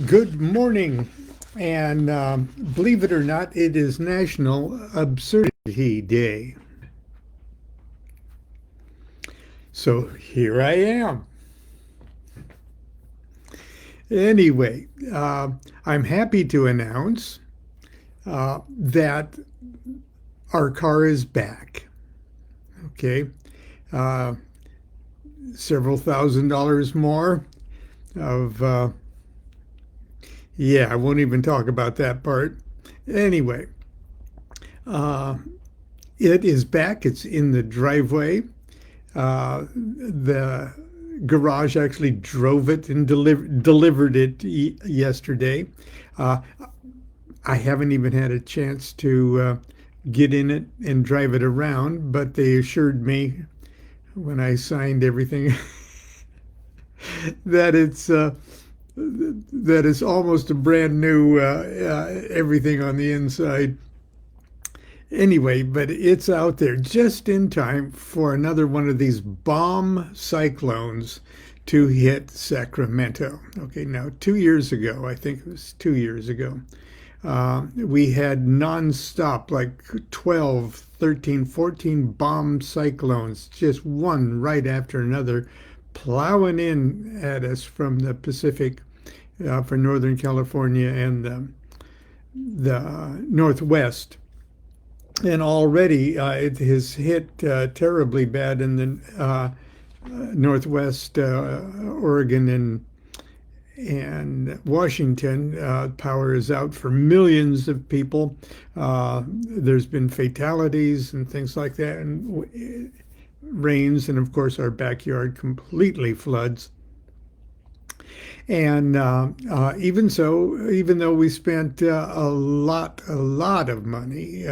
Good morning. And believe it or not, it is National Absurdity Day. So here I am. Anyway, I'm happy to announce that our car is back. Okay. Uh, Several $1,000s more of, yeah, I won't even talk about that part. Anyway, uh, it is back. It's in the driveway. The garage actually drove it and delivered it yesterday. Uh, I haven't even had a chance to get in it and drive it around, but they assured me when I signed everything that it's almost a brand new everything on the inside. Anyway, but it's out there just in time for another one of these bomb cyclones to hit Sacramento. Okay, now 2 years ago, I think it was 2 years ago, we had nonstop, like 12, 13, 14 bomb cyclones, just one right after another, plowing in at us from the Pacific for Northern California and the Northwest. And already it has hit terribly bad in the Northwest, Oregon and Washington. Power is out for millions of people. There's been fatalities and things like that, and rains, and of course our backyard completely floods. And even so, even though we spent a lot of money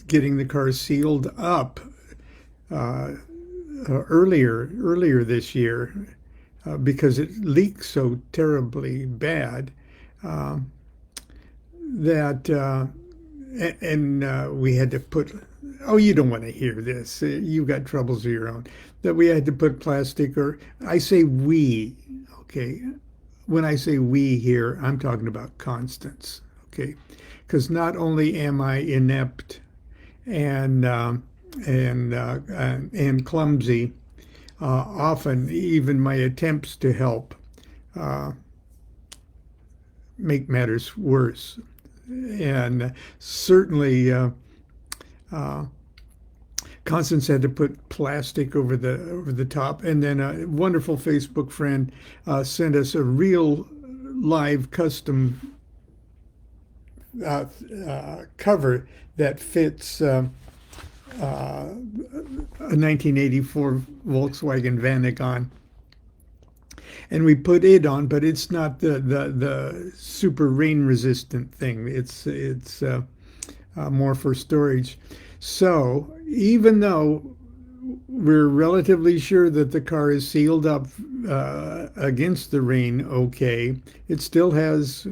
getting the car sealed up uh, earlier this year because it leaked so terribly bad uh, that we had to put. Oh, you don't want to hear this. You've got troubles of your own. That we had to put plastic, or I say we. Okay, when I say we here, I'm talking about Constance, okay? Because not only am I inept and and clumsy, often even my attempts to help uh, make matters worse, and certainly. Uh, Constance had to put plastic over the top, and then a wonderful Facebook friend sent us a real live custom cover that fits a 1984 Volkswagen Vanagon, and we put it on, but it's not the super rain resistant thing. It's more for storage. So even though we're relatively sure that the car is sealed up against the rain, okay, it still has,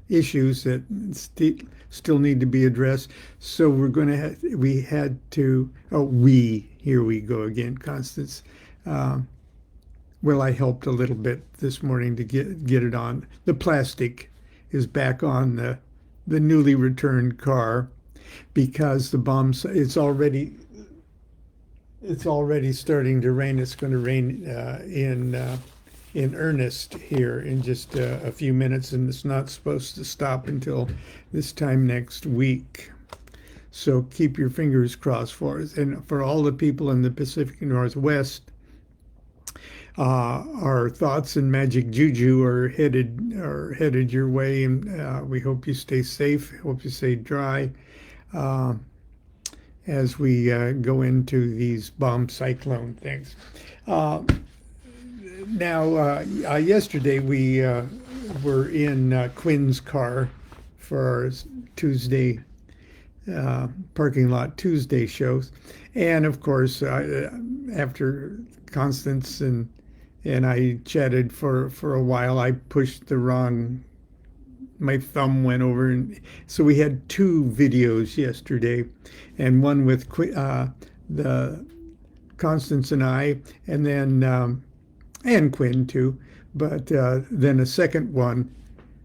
issues that still need to be addressed. So we had to, here we go again, Constance. Well, I helped a little bit this morning to get it on. The plastic is back on the newly returned car because the bombs it's already starting to rain. It's going to rain in earnest here in just a few minutes, and it's not supposed to stop until this time next week. So keep your fingers crossed for us. And for all the people in the Pacific Northwest, our thoughts and magic juju are headed your way, and we hope you stay safe. Hope you stay dry uh, as we go into these bomb cyclone things. Uh, Yesterday we were in Quinn's car for our Tuesday parking lot Tuesday shows, and of course after Constance and I chatted for a while. I pushed my thumb went over, and so we had two videos yesterday, and one with the Constance and I, and then and Quinn too, but then a second one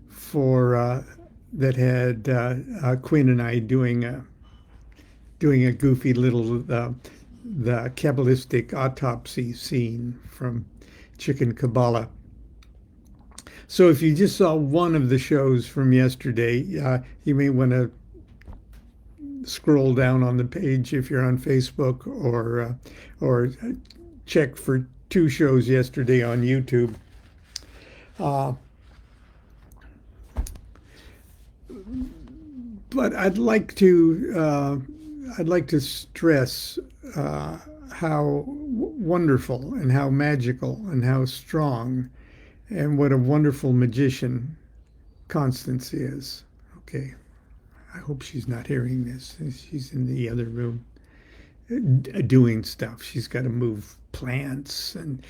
for that had Quinn and I doing a goofy little the Kabbalistic autopsy scene from Chicken Kabbalah. So if you just saw one of the shows from yesterday, you may want to scroll down on the page if you're on Facebook, or check for two shows yesterday on YouTube. Uh, but I'd like to stress how wonderful and how magical and how strong and what a wonderful magician Constance is. Okay, I hope she's not hearing this. She's in the other room doing stuff. She's got to move plants and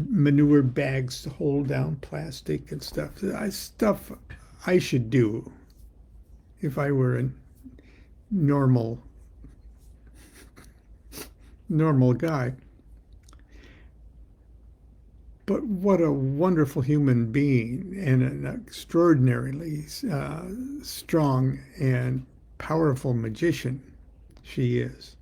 manure bags to hold down plastic and stuff. Stuff I should do if I were a normal guy. But what a wonderful human being and an extraordinarily strong and powerful magician she is.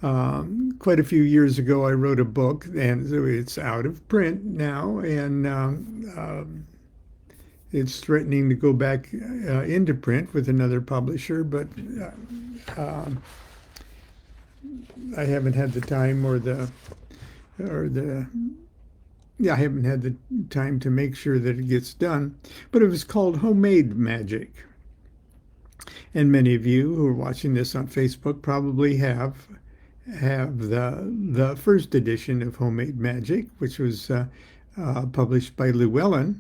Quite a few years ago, I wrote a book, and it's out of print now, and it's threatening to go back into print with another publisher, but I haven't had the time I haven't had the time to make sure that it gets done. But it was called Homemade Magic. And many of you who are watching this on Facebook probably have the first edition of Homemade Magic, which was published by Llewellyn.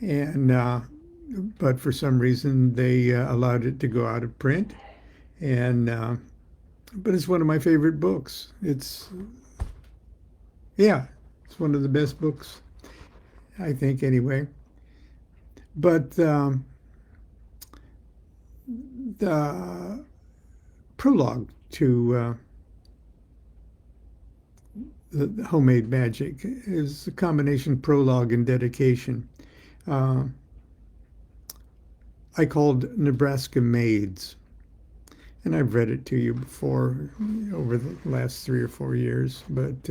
And but for some reason they allowed it to go out of print. And but it's one of my favorite books. It's one of the best books, I think, anyway. But the prologue to the Homemade Magic is a combination prologue and dedication. I called Nebraska Maids, and I've read it to you before over the last 3 or 4 years, but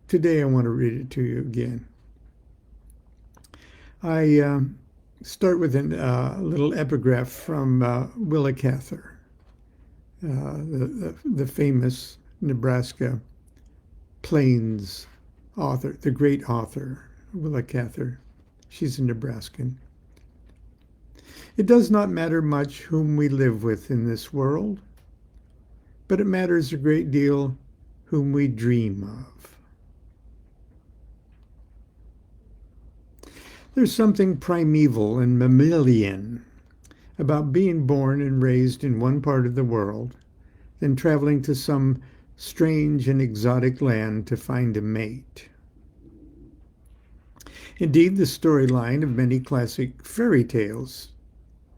today I want to read it to you again. I start with a little epigraph from Willa Cather, the famous Nebraska Plains author, the great author, Willa Cather. She's a Nebraskan. It does not matter much whom we live with in this world, but it matters a great deal whom we dream of. There's something primeval and mammalian about being born and raised in one part of the world, then traveling to some strange and exotic land to find a mate. Indeed, the storyline of many classic fairy tales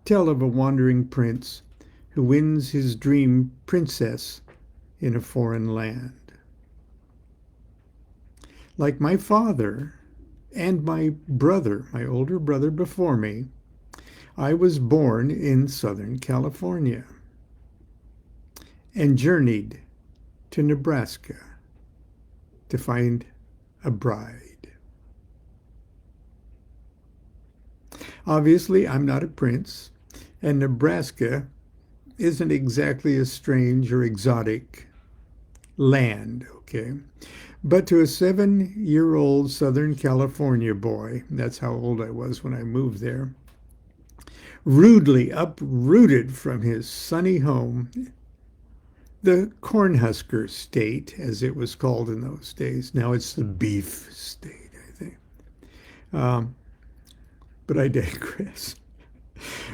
tell of a wandering prince who wins his dream princess in a foreign land. Like my father and my brother, my older brother before me, I was born in Southern California and journeyed to Nebraska to find a bride. Obviously, I'm not a prince, and Nebraska isn't exactly a strange or exotic land, okay? But to a 7-year-old Southern California boy, that's how old I was when I moved there, rudely uprooted from his sunny home, the Cornhusker State, as it was called in those days. Now it's the Beef State, I think. But I digress.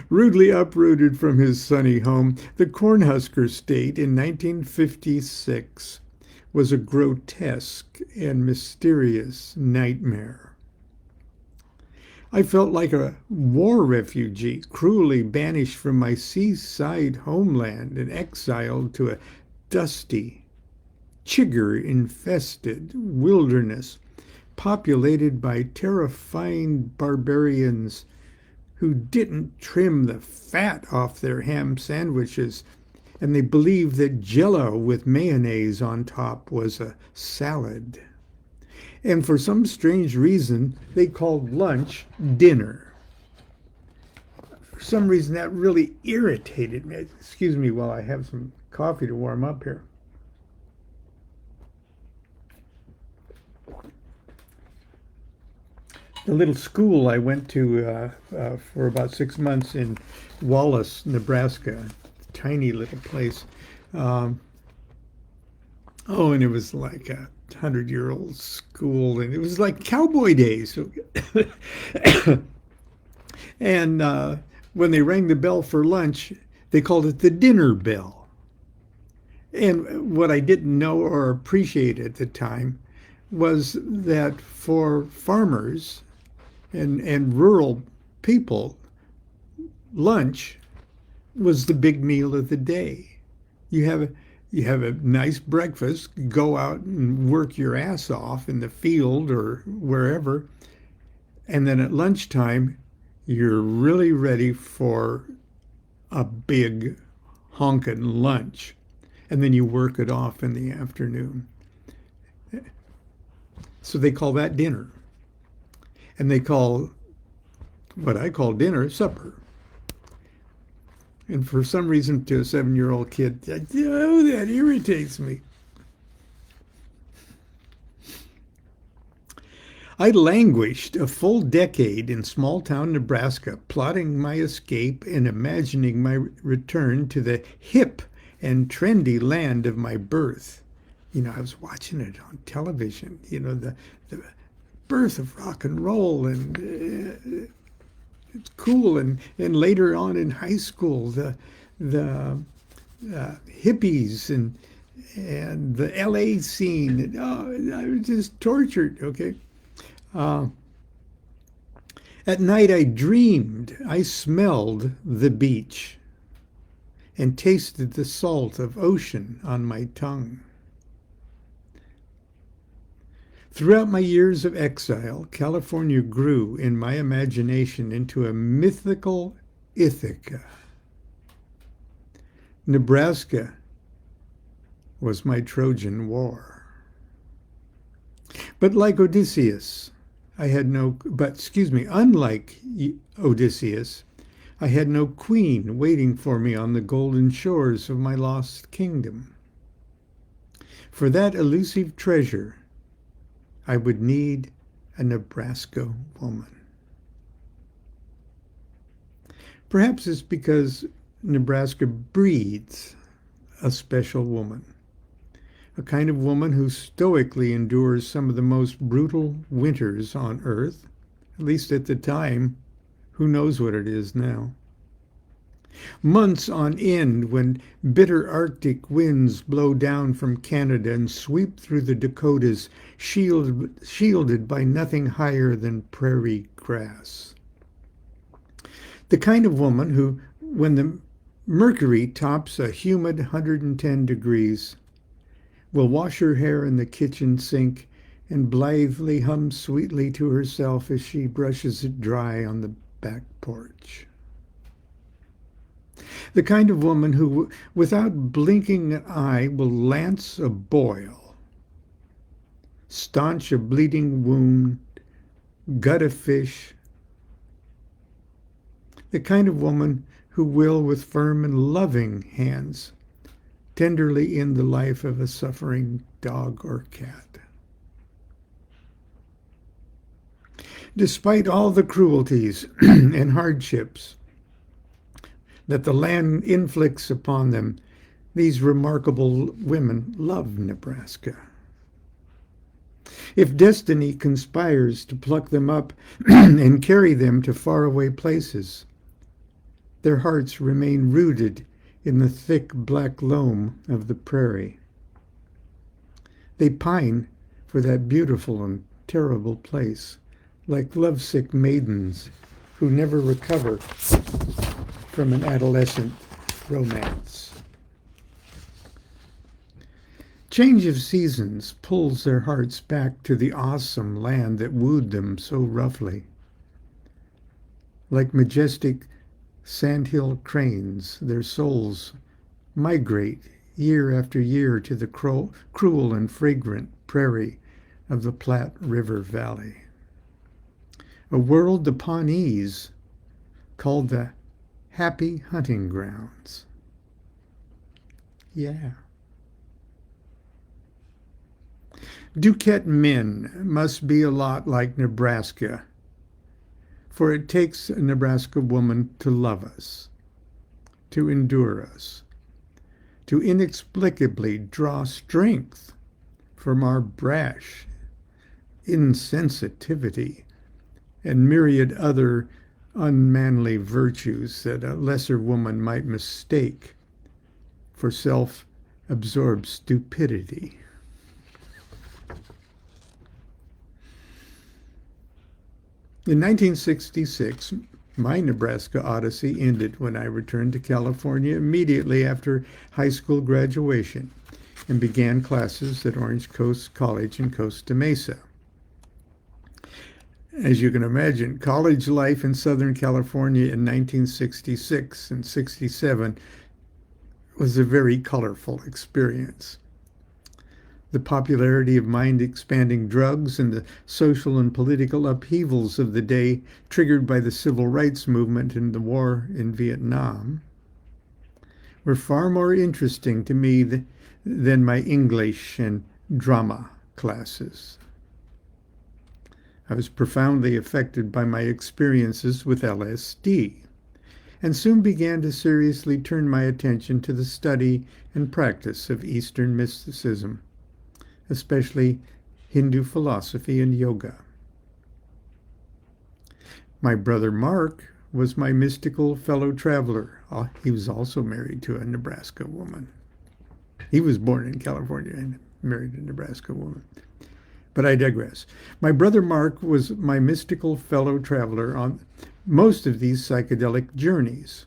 Rudely uprooted from his sunny home, the Cornhusker State in 1956 was a grotesque and mysterious nightmare. I felt like a war refugee, cruelly banished from my seaside homeland and exiled to a dusty, chigger-infested wilderness populated by terrifying barbarians who didn't trim the fat off their ham sandwiches, and they believed that Jell-O with mayonnaise on top was a salad. And for some strange reason, they called lunch dinner. For some reason, that really irritated me. Excuse me while I have some coffee to warm up here. The little school I went to for about 6 months in Wallace, Nebraska, tiny little place. And it was like a 100-year-old school, and it was like cowboy days. And when they rang the bell for lunch, they called it the dinner bell. And what I didn't know or appreciate at the time was that for farmers and rural people, lunch was the big meal of the day. You have a nice breakfast, go out and work your ass off in the field or wherever, and then at lunchtime, you're really ready for a big honkin' lunch, and then you work it off in the afternoon. So they call that dinner. And they call what I call dinner supper. And for some reason, to a 7-year-old kid, oh, that irritates me. I languished a full decade in small-town Nebraska, plotting my escape and imagining my return to the hip and trendy land of my birth. I was watching it on television, the birth of rock and roll, and it's cool. And later on in high school, the hippies and the LA scene. I was just tortured. Okay. At night, I dreamed I smelled the beach and tasted the salt of ocean on my tongue. Throughout my years of exile, California grew in my imagination into a mythical Ithaca. Nebraska was my Trojan War. But unlike Odysseus, I had no queen waiting for me on the golden shores of my lost kingdom. For that elusive treasure, I would need a Nebraska woman. Perhaps it's because Nebraska breeds a special woman, a kind of woman who stoically endures some of the most brutal winters on Earth, at least at the time. Who knows what it is now? Months on end when bitter Arctic winds blow down from Canada and sweep through the Dakotas, shielded by nothing higher than prairie grass. The kind of woman who, when the mercury tops a humid 110 degrees, will wash her hair in the kitchen sink and blithely hum sweetly to herself as she brushes it dry on the back porch. The kind of woman who, without blinking an eye, will lance a boil, staunch a bleeding wound, gut a fish. The kind of woman who will, with firm and loving hands, tenderly end the life of a suffering dog or cat. Despite all the cruelties and hardships that the land inflicts upon them, these remarkable women love Nebraska. If destiny conspires to pluck them up and carry them to faraway places, their hearts remain rooted in the thick black loam of the prairie. They pine for that beautiful and terrible place, like lovesick maidens who never recover from an adolescent romance. Change of seasons pulls their hearts back to the awesome land that wooed them so roughly. Like majestic sandhill cranes, their souls migrate year after year to the cruel and fragrant prairie of the Platte River Valley. A world the Pawnees called the Happy Hunting Grounds. Yeah. DuQuette men must be a lot like Nebraska, for it takes a Nebraska woman to love us, to endure us, to inexplicably draw strength from our brash insensitivity and myriad other unmanly virtues that a lesser woman might mistake for self-absorbed stupidity. In 1966, my Nebraska odyssey ended when I returned to California immediately after high school graduation and began classes at Orange Coast College in Costa Mesa. As you can imagine, college life in Southern California in 1966 and 67 was a very colorful experience. The popularity of mind-expanding drugs and the social and political upheavals of the day triggered by the civil rights movement and the war in Vietnam were far more interesting to me than my English and drama classes. I was profoundly affected by my experiences with LSD and soon began to seriously turn my attention to the study and practice of Eastern mysticism, especially Hindu philosophy and yoga. My brother Mark was my mystical fellow traveler. He was also married to a Nebraska woman. He was born in California and married a Nebraska woman. But I digress. My brother Mark was my mystical fellow traveler on most of these psychedelic journeys.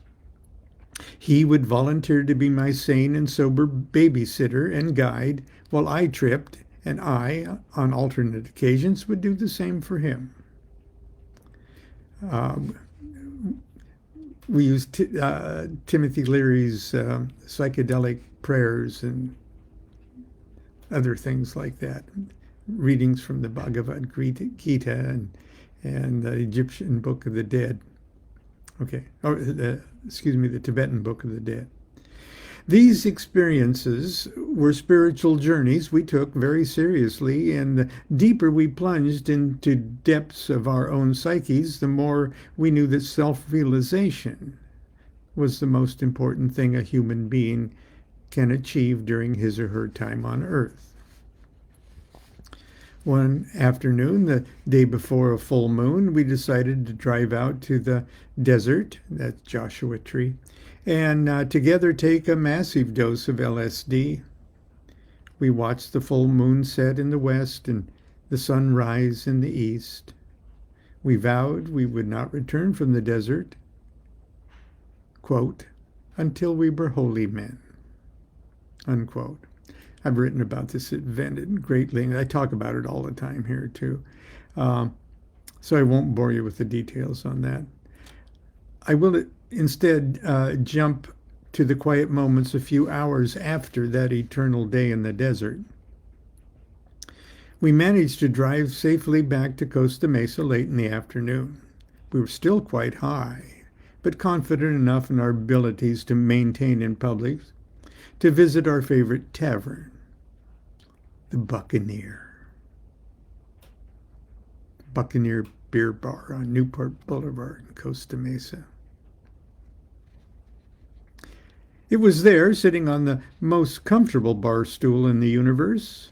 He would volunteer to be my sane and sober babysitter and guide while I tripped, and I, on alternate occasions, would do the same for him. We used Timothy Leary's psychedelic prayers and other things like that, readings from the Bhagavad Gita and the Egyptian Book of the Dead. Okay, the Tibetan Book of the Dead. These experiences were spiritual journeys we took very seriously, and the deeper we plunged into depths of our own psyches, the more we knew that self-realization was the most important thing a human being can achieve during his or her time on Earth. One afternoon, the day before a full moon, we decided to drive out to the desert, that's Joshua Tree, and together take a massive dose of LSD. We watched the full moon set in the west and the sun rise in the east. We vowed we would not return from the desert, quote, until we were holy men, unquote. I've written about this event at great length. I talk about it all the time here too. So I won't bore you with the details on that. I will instead jump to the quiet moments a few hours after that eternal day in the desert. We managed to drive safely back to Costa Mesa late in the afternoon. We were still quite high, but confident enough in our abilities to maintain in public to visit our favorite tavern, the Buccaneer Beer Bar on Newport Boulevard in Costa Mesa. It was there, sitting on the most comfortable bar stool in the universe,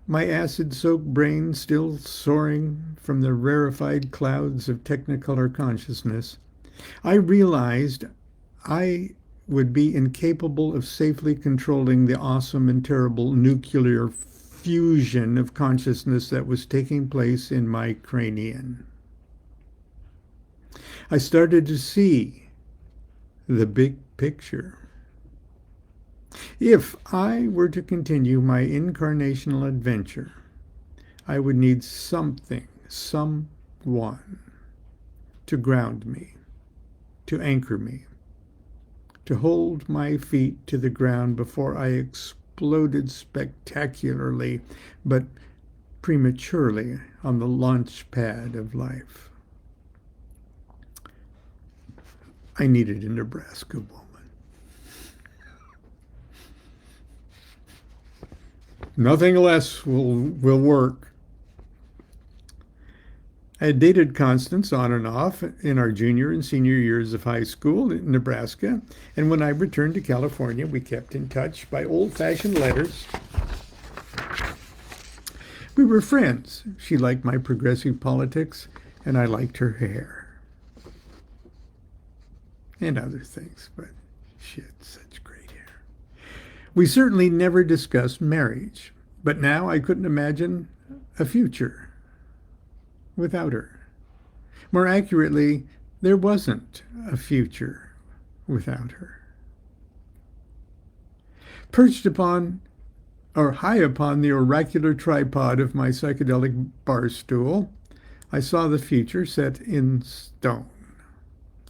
my acid-soaked brain still soaring from the rarefied clouds of technicolor consciousness, I realized I would be incapable of safely controlling the awesome and terrible nuclear fusion of consciousness that was taking place in my cranium. I started to see the big picture. If I were to continue my incarnational adventure, I would need something, someone, to ground me, to anchor me, to hold my feet to the ground before I exploded spectacularly, but prematurely, on the launch pad of life. I needed a Nebraska woman. Nothing less will work. I had dated Constance on and off in our junior and senior years of high school in Nebraska, and when I returned to California, we kept in touch by old-fashioned letters. We were friends. She liked my progressive politics, and I liked her hair. And other things, but she had such great hair. We certainly never discussed marriage, but now I couldn't imagine a future without her. More accurately, there wasn't a future without her. Perched upon, or high upon, the oracular tripod of my psychedelic bar stool, I saw the future set in stone,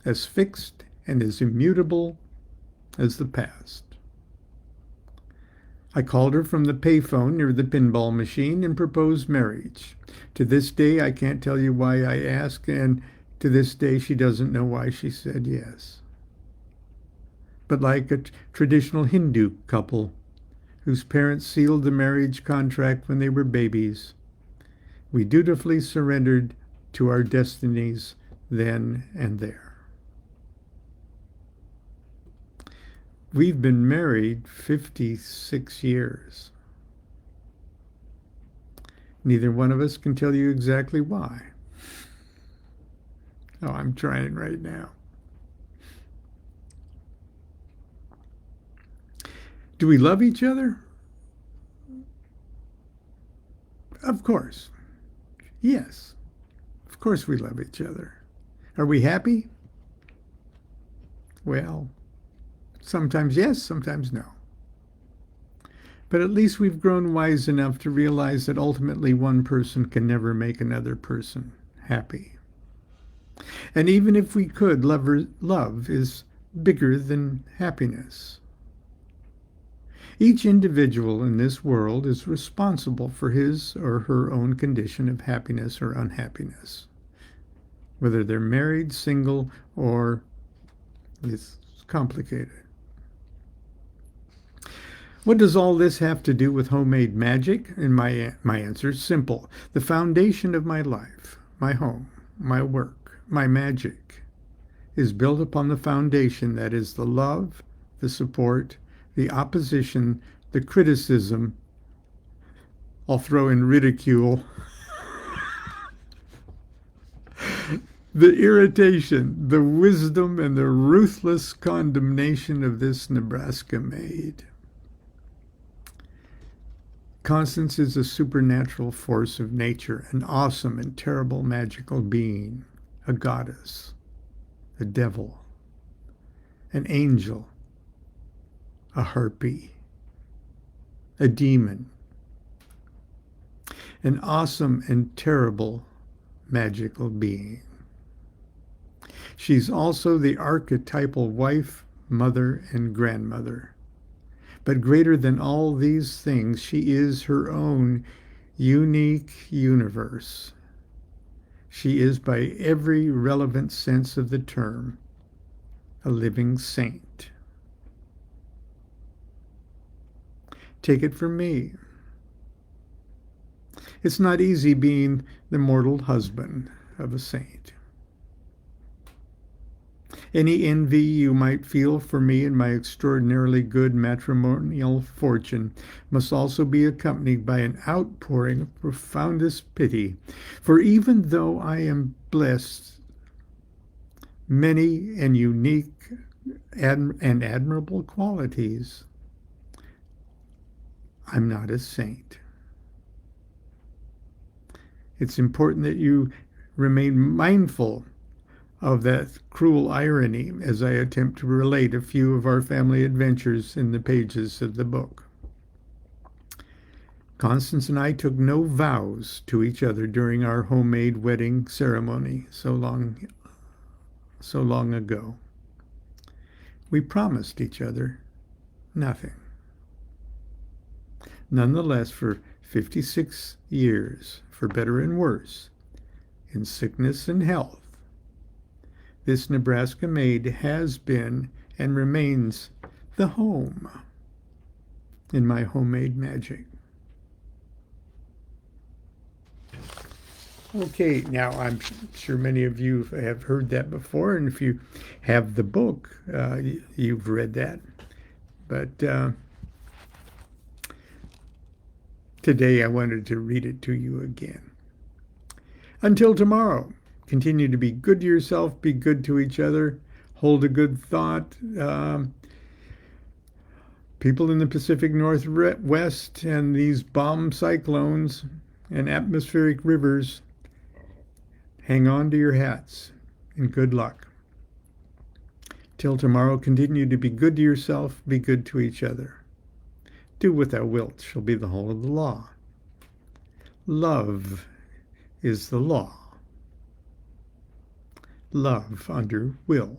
as fixed and as immutable as the past. I called her from the payphone near the pinball machine and proposed marriage. To this day, I can't tell you why I asked, and to this day, she doesn't know why she said yes. But like a traditional Hindu couple whose parents sealed the marriage contract when they were babies, we dutifully surrendered to our destinies then and there. We've been married 56 years. Neither one of us can tell you exactly why. Oh, I'm trying right now. Do we love each other? Of course. Yes. Of course we love each other. Are we happy? Well, sometimes yes, sometimes no. But at least we've grown wise enough to realize that ultimately one person can never make another person happy. And even if we could, love is bigger than happiness. Each individual in this world is responsible for his or her own condition of happiness or unhappiness, whether they're married, single, or it's complicated. What does all this have to do with homemade magic? And my answer is simple. The foundation of my life, my home, my work, my magic, is built upon the foundation that is the love, the support, the opposition, the criticism. I'll throw in ridicule. The irritation, the wisdom, and the ruthless condemnation of this Nebraska maid. Constance is a supernatural force of nature, an awesome and terrible magical being, a goddess, a devil, an angel, a harpy, a demon, an awesome and terrible magical being. She's also the archetypal wife, mother, and grandmother. But greater than all these things, she is her own unique universe. She is, by every relevant sense of the term, a living saint. Take it from me. It's not easy being the mortal husband of a saint. Any envy you might feel for me and my extraordinarily good matrimonial fortune must also be accompanied by an outpouring of profoundest pity. For even though I am blessed many and unique and admirable qualities, I'm not a saint. It's important that you remain mindful of that cruel irony as I attempt to relate a few of our family adventures in the pages of the book. Constance and I took no vows to each other during our homemade wedding ceremony so long ago. We promised each other nothing. Nonetheless, for 56 years, for better and worse, in sickness and health, this Nebraska maid has been and remains the home in my homemade magic. Okay, now I'm sure many of you have heard that before, and if you have the book, you've read that. But today I wanted to read it to you again. Until tomorrow, continue to be good to yourself, be good to each other, hold a good thought. People in the Pacific Northwest and these bomb cyclones and atmospheric rivers, hang on to your hats and good luck. Till tomorrow, continue to be good to yourself, be good to each other. Do what thou wilt shall be the whole of the law. Love is the law. Love under will.